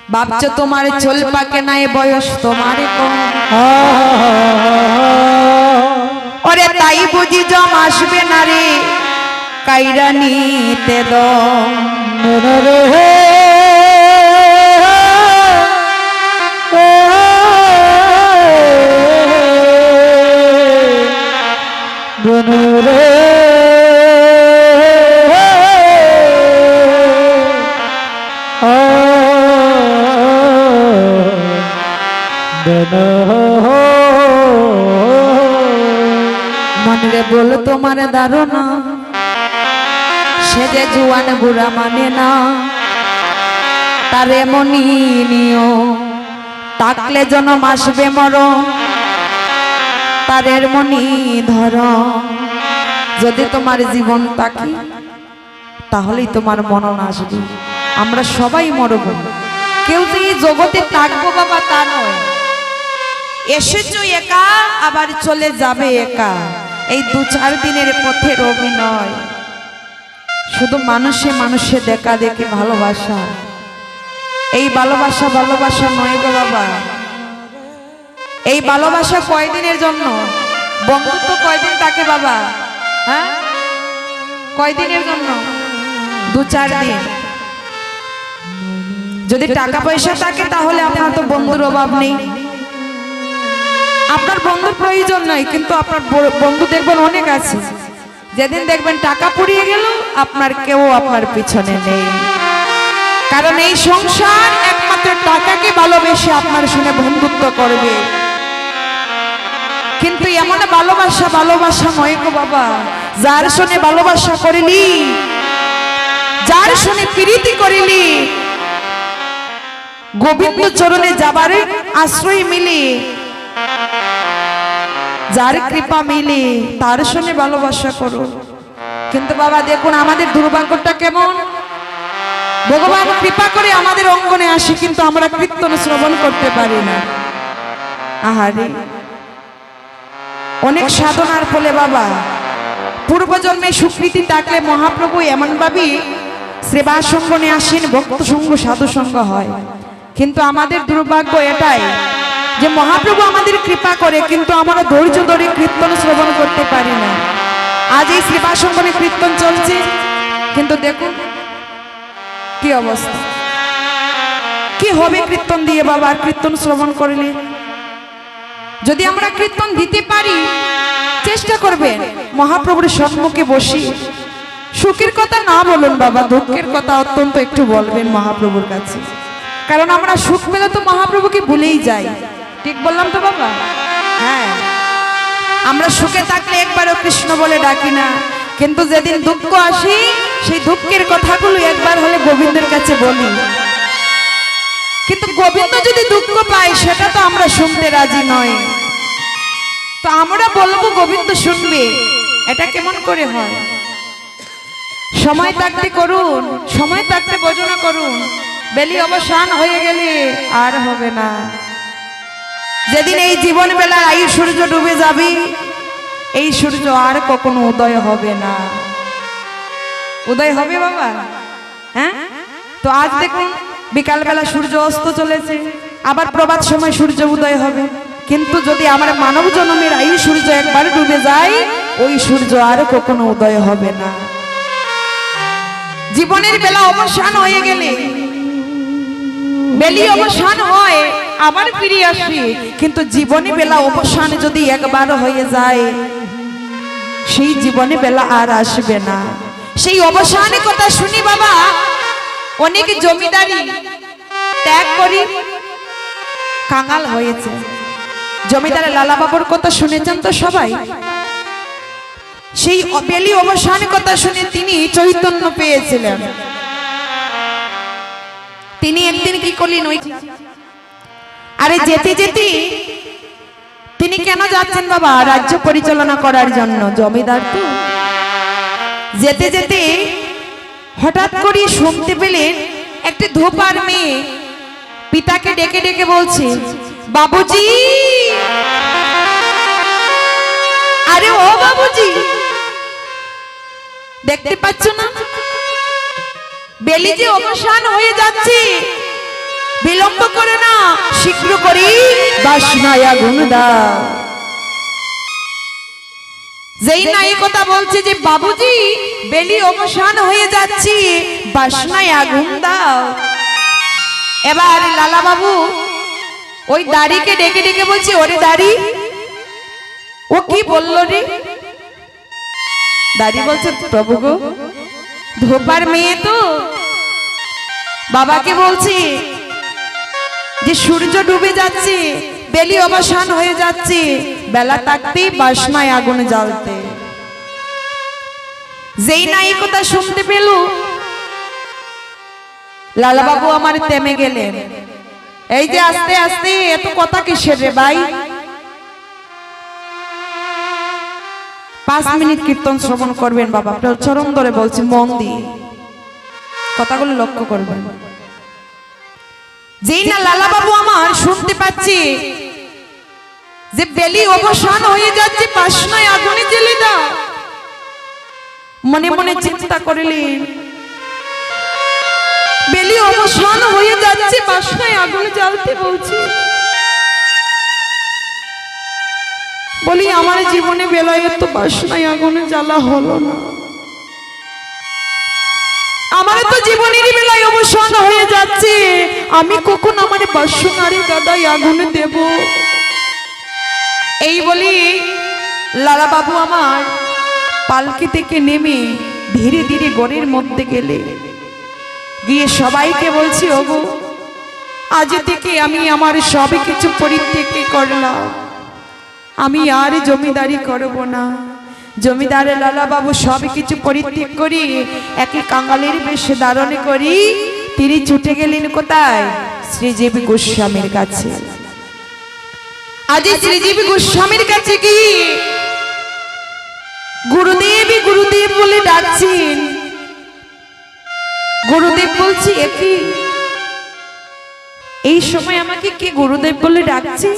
ভাবছো তোমার চল পাকে নাই বয়স তোমার কম ওরে তাই বুঝি জম আসবে না রে কাইরা নিতে দম মনে বলো তোমার ধারণা সে যে জুয়ান বুড়া মানে না তার এমনই নিয়ম থাকলে জনম আসবে মরণ তার এমনই ধরন যদি তোমার জীবন থাকে তাহলেই তোমার মরণ আসবে আমরা সবাই মরব কেউ যে এই জগতে থাকবো বাবা তা নয় এসেছো একা আবার চলে যাবে একা এই 2-4 দিনের পথের অভিনয় শুধু মানুষে মানুষে দেখা দেখি ভালোবাসা এই ভালোবাসা ভালোবাসা নয় গো বাবা এই ভালোবাসা কয়দিনের জন্য বন্ধুত্ব কয়দিন থাকে বাবা হ্যাঁ কয়দিনের জন্য 2-4 দিন যদি টাকা পয়সা থাকে তাহলে আপনার তো বন্ধুর অভাব নেই আপনার বন্ধুর প্রয়োজন নাই কিন্তু আপনার বন্ধু দেখবেন অনেক আছে যেদিন দেখবেন টাকা পুড়িয়ে গেল আপনার কেউ আপনার পিছনে নেই কারণ এই সংসার একমাত্র টাকাকে ভালোবেসে আপনার সঙ্গে বন্ধুত্ব করবে কিন্তু এমন ভালোবাসা ভালোবাসা নয় গো বাবা যার সঙ্গে ভালোবাসা করিলি যার সঙ্গে প্রীতি করিলি গোবিন্দ চরণে যাবার আশ্রয় মিলি যার কৃপা মিলি তার সঙ্গে ভালোবাসা করো কিন্তু বাবা দেখুন আমাদের দুর্ভাগ্যটা কেমন ভগবান কৃপা করে আমাদের অঙ্গনে আসে কিন্তু আমরা কীর্তন শ্রবণ করতে পারি না আহারে অনেক সাধনার ফলে বাবা পূর্বজন্মে সুকৃতি থাকলে মহাপ্রভু এমন ভাবে সেবা সঙ্গনে আসেন ভক্ত সঙ্গ সাধু সঙ্গ হয় কিন্তু আমাদের দুর্ভাগ্য এটাই যে মহাপ্রভু আমাদের কৃপা করে কিন্তু আমরা ধৈর্য ধরে কীর্তন শ্রবণ করতে পারি না আজ এই সেবা সঙ্গনে কীর্তন চলছে কিন্তু দেখুন কি অবস্থা কি হবে কীর্তন দিয়ে বাবা কীর্তন শ্রবণ করলে যদি আমরা কীর্তন দিতে পারি চেষ্টা করবেন মহাপ্রভুর সম্মুখে বসি সুখের কথা না বলুন বাবা দুঃখের কথা অত্যন্ত একটু বলবেন মহাপ্রভুর কাছে কারণ আমরা সুখ পেলে তো মহাপ্রভুকে ভুলেই যাই ঠিক বললাম তো বাবা হ্যাঁ আমরা সুখে থাকলে একবারও কৃষ্ণ বলে ডাকি না কিন্তু যেদিন দুঃখ আসে সেই দুঃখের কথাগুলো একবার হলে গোবিন্দের কাছে বলি কিন্তু গোবিন্দ যদি দুঃখ পায় সেটা তো আমরা শুনতে রাজি নয় তো আমরা বলবো গোবিন্দ শুনবে এটা কেমন করে হয় সময় থাকতে করুন সময় থাকতে ভজন করুন বেলি অবসান হয়ে গেলে আর হবে না যেদিন এই জীবন বেলায় এই সূর্য ডুবে যাবে এই সূর্য আর কখনো উদয় হবে না উদয় হবে বাবা হ্যাঁ তো আজ দেখুন বিকাল বেলা সূর্য অস্ত চলেছে আবার প্রভাত সময় সূর্য উদয় হবে কিন্তু যদি আমার মানব জন্মের এই সূর্য একবার ডুবে যায় ওই সূর্য আর কখনো উদয় হবে না জীবনের বেলা অবসান হয়ে গেলে বেলি অবসান হয় আবার ফিরে আসি কিন্তু জীবনে বেলা অবসান যদি একবার হয়ে যায় সেই জীবনে বেলা আর আসবে না সেই অবসানের কথা শুনি বাবা অনেক জমিদারি ত্যাগ করি কাঙাল হয়েছে জমিদার লালা বাবুর কথা শুনেছেন তো সবাই সেই বেলি অবসানের কথা শুনে তিনি চৈতন্য পেয়েছিলেন তিনি একদিন কি করলেন ওই আরে যেতে যেতে তিনি কেন যাচ্ছেন বাবা রাজ্য পরিচালনা করার জন্য জমিদার তো যেতে যেতে হঠাৎ করে শুনতে পেলেন একটি ধোপার মেয়ে পিতাকে ডেকে ডেকে বলছে বাবুজি আরে ও বাবুজি দেখতে পাচ্ছ না বেলি যে অবসান হয়ে যাচ্ছে বিলম্ব করে না, শীঘ্র করি বাসনায় আগুন দাও। যেই না এই কথা বলছে যে বাবুজি বেলি অবসান হয়ে যাচ্ছে, বাসনায় আগুন দাও, এবার লালা বাবু ওই দাড়িকে ডেকে ডেকে বলছে, ওরে দাড়ি, ও কি বললো রে? দাড়ি বলছে, প্রভু গো, ধোপার মেয়ে তো, বাবাকে বলছি যে সূর্য ডুবে যাচ্ছে, বেলি অবসান হয়ে যাচ্ছে, বেলা থাকতেই বাসনায় আগুন জ্বালতে। যেই না এই কথা শুনতে পেল, লালা বাবু আমার থেমে গেলেন। এই যে আস্তে আস্তে, এত কথা কিসের রে ভাই? 5 মিনিট কীর্তন শ্রবণ করবেন বাবা, আপনার চরণ ধরে বলছি, মন দিয়ে কথাগুলো লক্ষ্য করবেন। যেই না লালা বাবু আমার শুনতে পাচ্ছি যে বেলি অবসান হয়ে যাচ্ছে, বাসনায় আগুনে জ্বেলে দাও, মনে মনে চিন্তা করলেন, বেলি অবসান হয়ে যাচ্ছে, বাসনায় আগুন জ্বালতে বলছি। বলি আমার জীবনে বেলায় তো বাসনায় আগুনে জ্বালা হলো না, আমার তো জীবনের বেলায় অবসান হয়ে যাচ্ছে, আমি কখন আমার বাসনারে গাদায় আগুনে দেব? এই বলি লালা বাবু আমার পালকি থেকে নেমে ধীরে ধীরে ঘরের মধ্যে গেলে, গিয়ে সবাইকে বলছি, ওগো আজ থেকে আমি আমার সব কিছু পরিত্যাগ করলাম, আমি আর জমিদারি করব না। জমিদারে লালা বাবু সব কিছু পরিত্যাগ করি একই কাঙালের বেশে ধারণ করি তিনি ছুটে গেলেন কোথায়? শ্রীজীব গোস্বামীর কাছে। আজ শ্রীজীব গোস্বামীর কাছে কি গুরুদেব গুরুদেব বলে ডাকছেন। গুরুদেব বলছি, একই এই সময় আমাকে কে গুরুদেব বলে ডাকছে?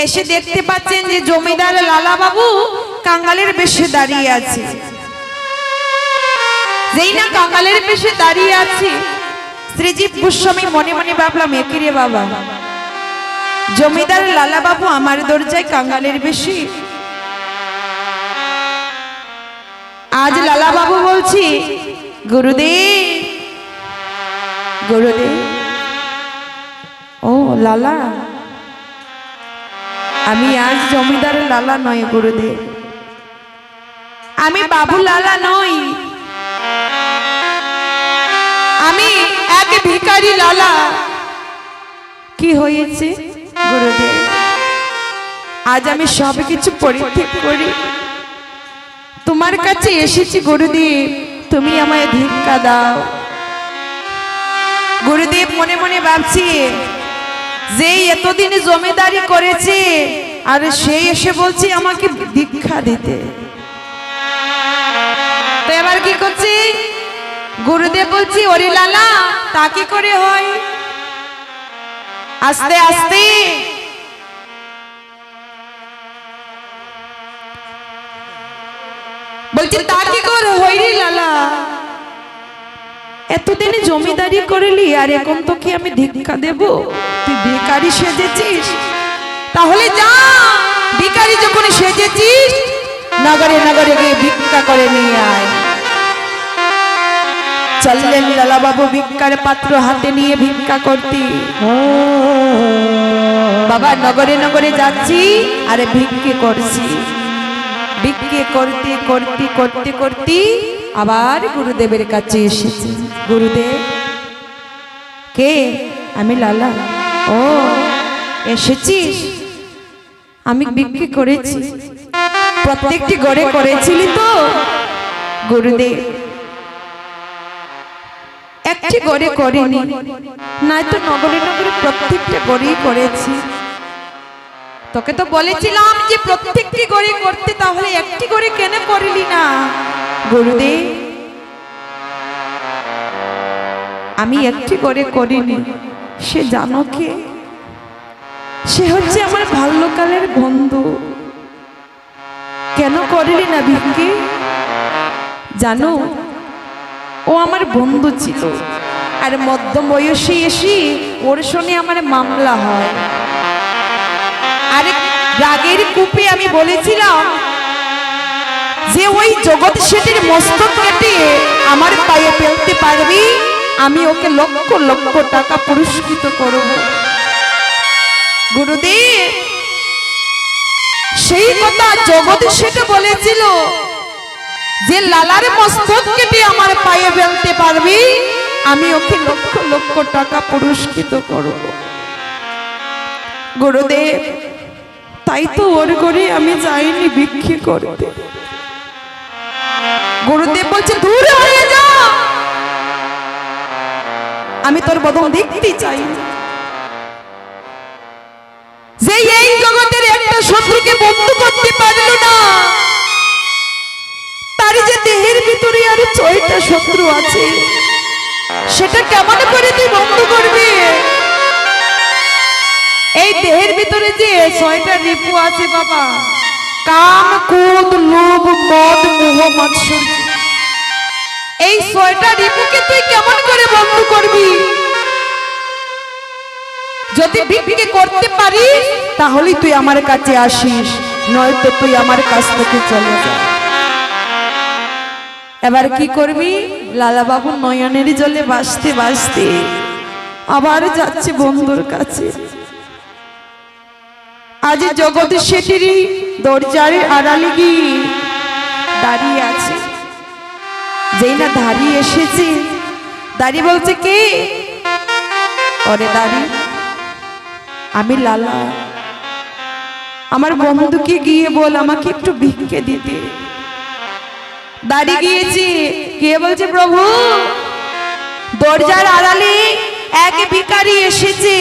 এসে দেখতে পাচ্ছেন যে জমিদার লালা বাবু কাঙ্গালের বেশে দাঁড়িয়ে আছে। যেই না কাঙ্গালের বেশে দাঁড়িয়ে আছে, শ্রীজীব গোস্বামী মনে মনে ভাবলাম, একই রে বাবা, জমিদার লালা বাবু আমার দরজায় কাঙ্গালের বেশে। আজ লালা বাবু বলছি, গুরুদেব গুরুদেব। ও লালা, আমি আজ জমিদার লালা নয় গুরুদেব, আমি বাবু লালা নই, আমি এক ভিখারি লালা। কি হয়েছে গুরুদেব? আজ আমি সব কিছু পরিত্যাগ করি তোমার কাছে এসেছি গুরুদেব, তুমি আমায় ভিক্ষা দাও। গুরুদেব মনে মনে ভাবছি, যে এতদিন জমিদারি করেছে আর সে এসে বলছে আমাকে ভিক্ষা দিতে, তো এবার কি করছি? গুরুদেব বলছি, ওরে লালা, তা কি করে হয়? আস্তে আস্তে বলছি, তা কি করে হয় রে লালা? এতদিন জমিদারি করলি আর এখন তো কি আমি ভিক্ষা দেব? তুই ভিখারি সেজেছিস, তাহলে যা, ভিখারি যখন সেজেছিস নগরে নগরে গিয়ে ভিক্ষা করে নিয়ে আয়। চললেন লালা বাবু ভিক্ষার পাত্র হাতে নিয়ে ভিক্ষা করতে। বাবা নগরে নগরে যাচ্ছি আর ভিক্ষে করছি। ভিক্ষে করতে করতে করতে করতে আবার গুরুদেবের কাছে এসেছি। গুরুদেব। কে? আমি লালা। ও এসেছিস? আমি ভিক্ষে করেছি। প্রত্যেকটি ঘরে করেছিলি তো? গুরুদেব একটি ঘরে করিনি, নয়তো নগরে নগরে প্রত্যেকটা ঘরেই করেছি। তোকে তো বলেছিলাম যে প্রত্যেকটি ঘরে করতে, তাহলে একটি ঘরে কেন করলি না? গুরুদেব আমি একটি ঘরে করিনি, সে জানো কে? সে হচ্ছে আমার বাল্যকালের বন্ধু। কেন করলি না ভিক্ষে? জানো, ও আমার বন্ধু ছিল, আর মধ্য বয়সে এসে ওর সঙ্গে আমার মামলা হয়। আরে রাগের কূপে আমি বলেছিলাম যে ওই জগৎ শেঠের মস্তক কেটে আমার পায়ে ফেলতে পারবি, আমি ওকে লক্ষ লক্ষ টাকা পুরস্কৃত করব। গুরুদেব সেই কথা জগৎ শেঠ বলেছিল যে লালার মস্তক কেটে আমার পায়ে ফেলতে পারবি, আমি ওকে লক্ষ লক্ষ টাকা পুরস্কৃত করব। গুরুদেব তাই তো ওর ঘরে আমি যাইনি ভিক্ষে করতে। গুরুদেব বলছে দূর হয়ে যা, আমি তোর বদন দেখতে চাই। যে এই জগতের একটা শত্রুকে বন্ধু করতে পারল না, তার যে দেহের ভিতরে আর 6টা শত্রু আছে, সেটা কেমন করে তুই বন্ধু করবি? এই দেহের ভিতরে যে 6টা রিপু আছে বাবা, কাম ক্রোধ লোভ মদ মোহ মাৎসর্য, এই 6টা রিপুকে তুই কেমন করে বন্ধু করবি? যদি ভিক্ষে করতে পারিস তাহলে তুই আমার কাছে আসিস, নয়তো তুই আমার কাছ থেকে চলে যা। এবার কি করবি? লালা বাবু নয়নের জলে ভাসতে ভাসতে আবার যাচ্ছে বন্ধুর কাছে। আজ জগৎ শেঠের দরজার আড়ালে গিয়ে দাঁড়িয়ে আছে। যেই না দাঁড়িয়ে এসেছে, দাঁড়িয়ে বলছে কে? ওরে দাঁড়িয়ে আমি লালা, আমার বন্ধুকে গিয়ে বল আমাকে একটু ভিক্ষে দিতে। দাঁড়িয়ে গিয়েছি, কে বলছে প্রভু দরজার আড়ালে এক ভিখারি এসেছে,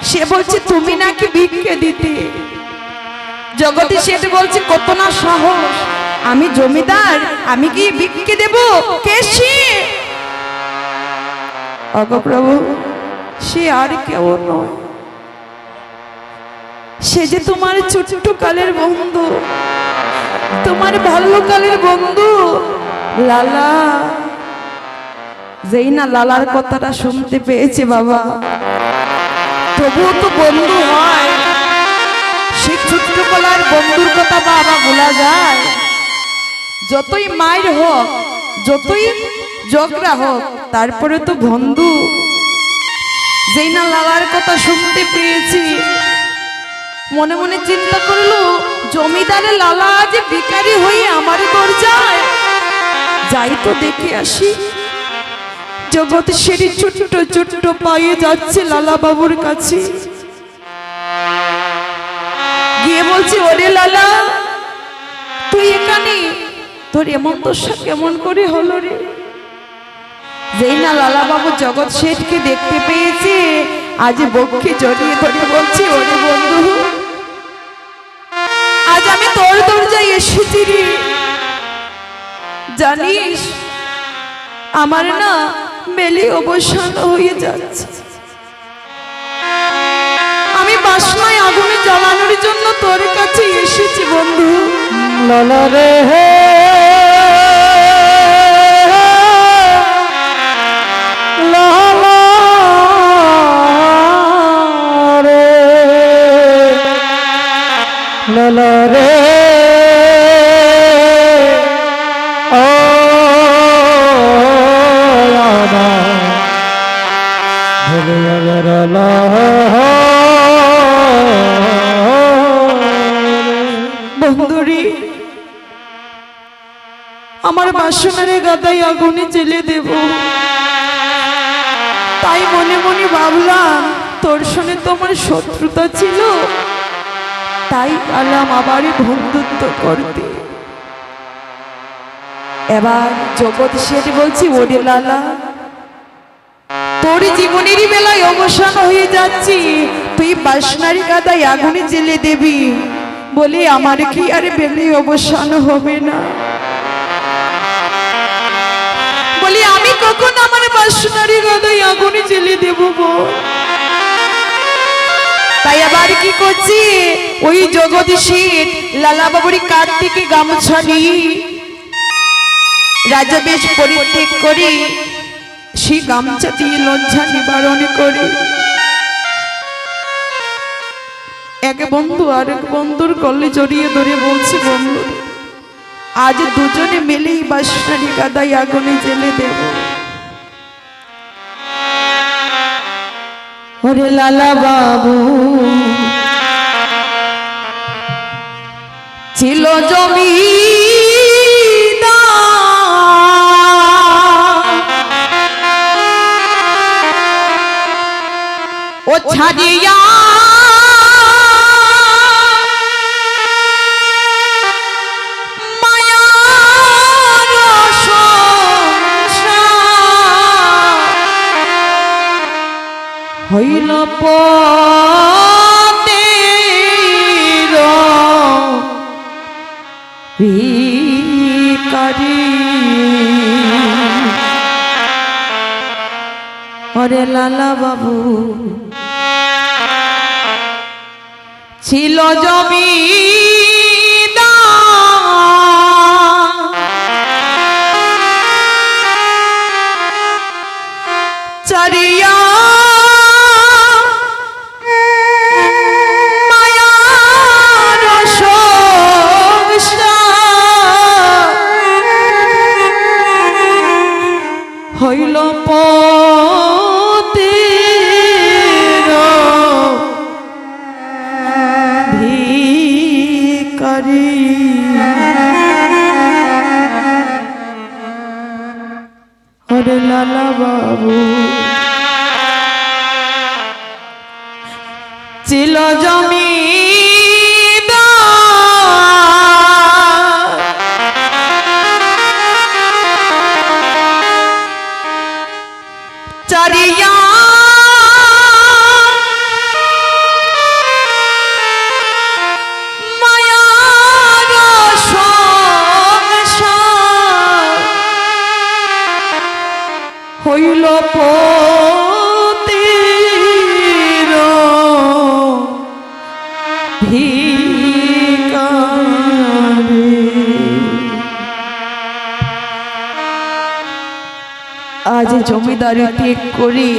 সে বলছে তুমি নাকি ভিক্ষে দিতে। জগৎ শেঠ বলছে কত না সাহস, আমি জমিদার, আমি গিয়ে ভিক্ষে দেব? কে সে? ওগো প্রভু সে আর কেউ নয়, সে যে তোমার ছোট্ট কালের বন্ধু, তোমার বাল্যকালের বন্ধু লালা। যেই না লালার কথাটা শুনতে পেয়েছে বাবা, তবুও তো বন্ধু হয়, সে ছোট্টবেলার বন্ধুর কথা বাবা ভোলা যায়? যতই মায়ের হোক, যতই ঝগড়া হোক, তারপরে তো বন্ধু। যেই না লালার কথা শুনতে পেয়েছি, মনে মনে চিন্তা করলো জমিদারের লালা আজ ভিখারি হয়ে আমার দরজায়, যাই তো দেখে আসি। জগৎ শেঠের ছোট্ট ছোট্ট পায়ে যাচ্ছে লালা বাবুর কাছে, গিয়ে বলছে ওরে লালা তুই এখানে, তোর এমন দশা কেমন করে হলো রে? যেই না লালা বাবু জগৎ শেঠকে দেখতে পেয়েছে, আজ বক্ষে জড়িয়ে ধরে বলছে ওরে বন্ধু আজ আমি তোর দরজায় এসেছি রে। জানিস আমার না মেলে অবসান হয়ে যাচ্ছে, আমি বাসনায় আগুনে জ্বালানোর জন্য তোর কাছে এসেছি বন্ধু। লালা রে লালা রে লালা রে ও লালা লালা বন্ধুরি আমার বাসনের গাদায় আগুনে জেলে দেব, তাই মনে মনে ভাবলাম তোর সঙ্গে তোমার শত্রুতা ছিল, তাই আলাম আবার বন্ধুত্ব করতে। এবার জগৎ শেঠ বলছি ওরে লালা তোর জীবনেরই বেলায় অবসান হয়ে যাচ্ছি, তুই বাসনারি গাদায় আগুনে জেলে দেবি বলে আমার কি আর বেলে অবসান হবে না? বলি আমি কখন আমার বাসনারি গাদায় আগুনে জেলে দেব বল? তাই আবার কি করছি, ওই জগৎ শেঠ লালা বাবুর কাঁধ থেকে গামছা নিয়ে রাজবেশ পরিত্যাগ করে সেই গামছা দিয়ে লজ্জা নিবারণ করে এক বন্ধু আরেক বন্ধুর গলে জড়িয়ে ধরে বলছে, বন্ধু আজ দুজনে মিলেই বাঁশখালী কাদায় আগুনে জেলে দেব। ওরে লালা বাবু ছিল জমি ও ছাড়িয়া হইল পতের ভিখারি। ওরে লালা বাবু ছিল জমি চারিয়া হইল পতের ভিখারি। ওরে লালা বাবু ছিল জমি চারিয়া মায়ার সংসার হইল পতের ভিখারি। আজ জমিদারি ত্যাগ করে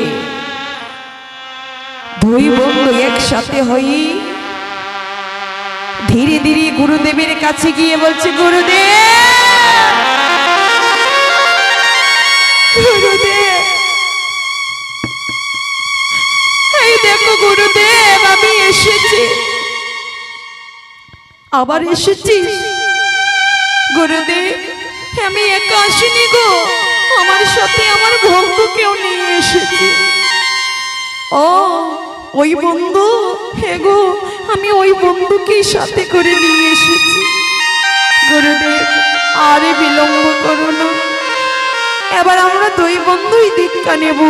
দুই বন্ধু একসাথে হই ধীরে ধীরে গুরুদেবের কাছে গিয়ে বলছে, গুরুদেব গুরুদেব এই দেখো গুরুদেব আমি এসেছি, আবার এসেছি গুরুদেব। আমি একা আসিনি গো, আমার সাথে আমার বন্ধুকেও নিয়ে এসেছি। ও ওই বন্ধু? হে গো আমি ওই বন্ধুকে সাথে করে নিয়ে এসেছি। গুরুদেব আরে বিলম্ব করো না, এবার আমরা দুই বন্ধুই দীক্ষা নেব।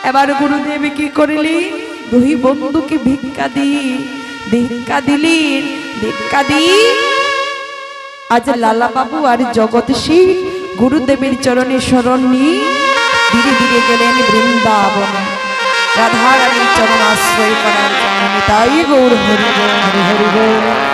এবার গুরুদেব কি করলি, দুই বন্ধুকে ভিক্ষা দিলেন। দীক্ষা দিই আজ লালা বাবু আর জগৎসী গুরুদেবের চরণে শরণ নিয়ে ধীরে ধীরে গেলেন বৃন্দাবনে রাধারানীর চরণ আশ্রয় করার জন্য। তাই গৌর হরি বল হরি হরি বল।